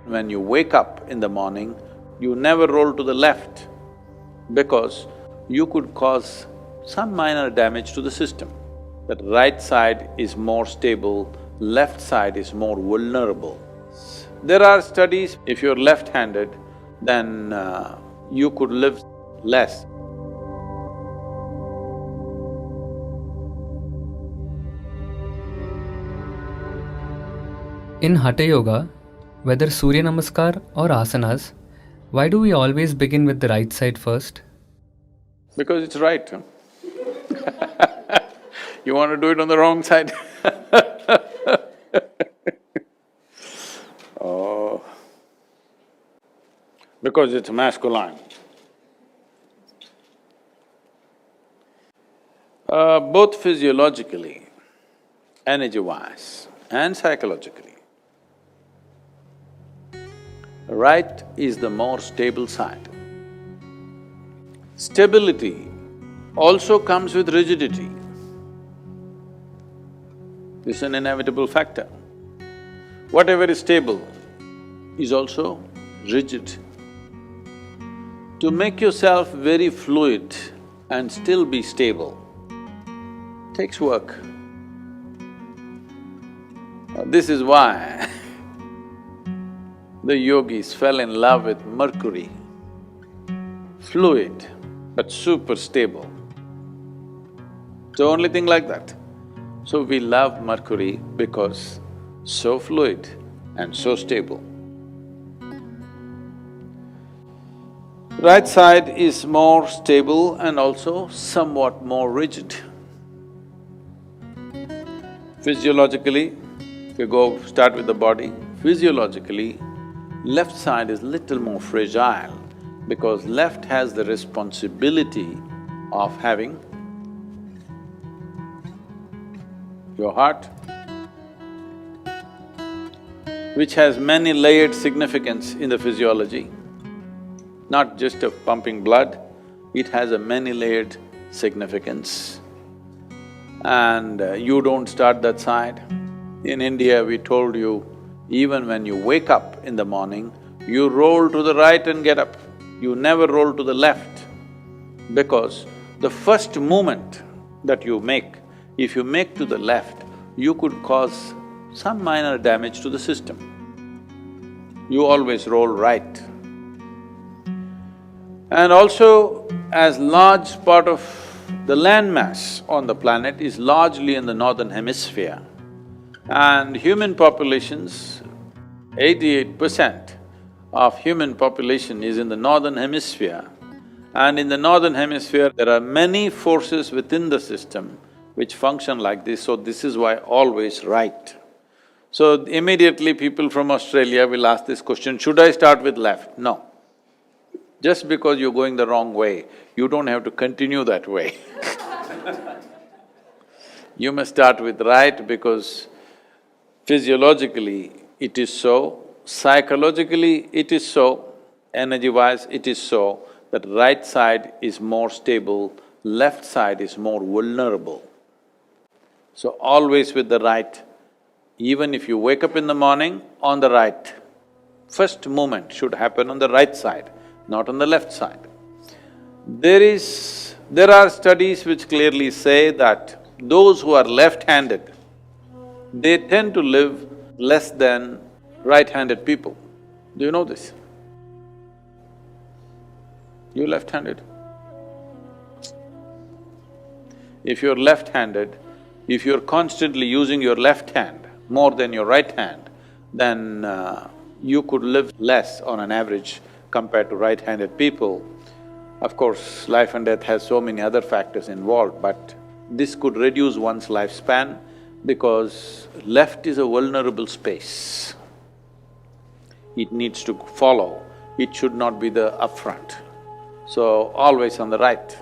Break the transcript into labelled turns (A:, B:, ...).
A: When you wake up in the morning, you never roll to the left because you could cause some minor damage to the system. That right side is more stable, left side is more vulnerable. There are studies, if you're left-handed, then you could live less.
B: In Hatha Yoga, whether Surya Namaskar or asanas, why do we always begin with the right side first?
A: Because it's right, huh? You want to do it on the wrong side Oh, because it's masculine. Both physiologically, energy-wise and psychologically, right is the more stable side. Stability also comes with rigidity. It's an inevitable factor. Whatever is stable is also rigid. To make yourself very fluid and still be stable takes work. This is why the yogis fell in love with Mercury, fluid but super stable. It's the only thing like that. So we love Mercury because so fluid and so stable. Right side is more stable and also somewhat more rigid. Physiologically, if you start with the body, physiologically, left side is little more fragile because left has the responsibility of having your heart, which has many layered significance in the physiology, not just of pumping blood, it has a many-layered significance. And you don't start that side. In India, we told you, even when you wake up in the morning, you roll to the right and get up. You never roll to the left because the first movement that you make, if you make to the left, you could cause some minor damage to the system. You always roll right. And also, as large part of the landmass on the planet is largely in the northern hemisphere, and human populations, 88% of human population is in the northern hemisphere, and in the northern hemisphere there are many forces within the system which function like this, so this is why always right. So immediately people from Australia will ask this question, should I start with left? No. Just because you're going the wrong way, you don't have to continue that way You must start with right because physiologically it is so, psychologically it is so, energy-wise it is so that right side is more stable, left side is more vulnerable. So always with the right, even if you wake up in the morning, on the right, first movement should happen on the right side, not on the left side. There are studies which clearly say that those who are left-handed, they tend to live less than right-handed people. Do you know this? You left-handed? If you're left-handed, if you're constantly using your left hand more than your right hand, then you could live less on an average compared to right-handed people. Of course, life and death has so many other factors involved, but this could reduce one's lifespan because left is a vulnerable space. It needs to follow, it should not be the upfront. So, always on the right.